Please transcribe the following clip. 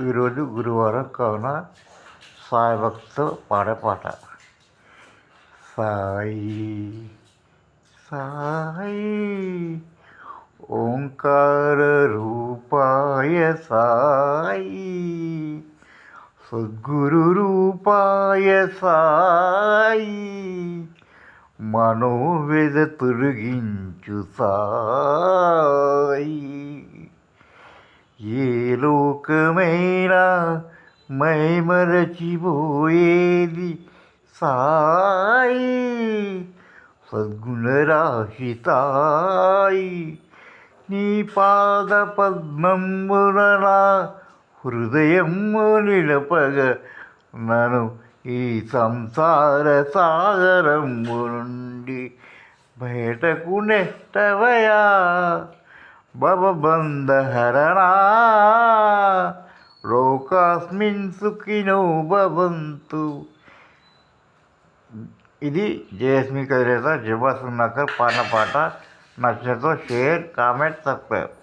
ఈరోజు గురువారం కావున సాయి భక్తితో పాడే పాట. సాయి సాయి ఓంకార రూపాయ సాయి సద్గురు రూపాయ సాయి మనోవేద తొలగించు సాయి. ఏ లోకమైనా మైమరచిపోయేది సాయి సద్గుణరాశి సాయి. నీ పాద పద్మమున నా హృదయము నిలపగ నన్ను ఈ సంసార సాగరము నుండి బయటకు నెట్టవయా భవబంధహరణా. లోకాస్మిన్ సుఖినో భవంతు. ఇది జయస్మి కదిరేత జబాసున్నాకర్ పాడిన పాట. నచ్చినతో షేర్, కామెంట్, సబ్స్క్రైబ్.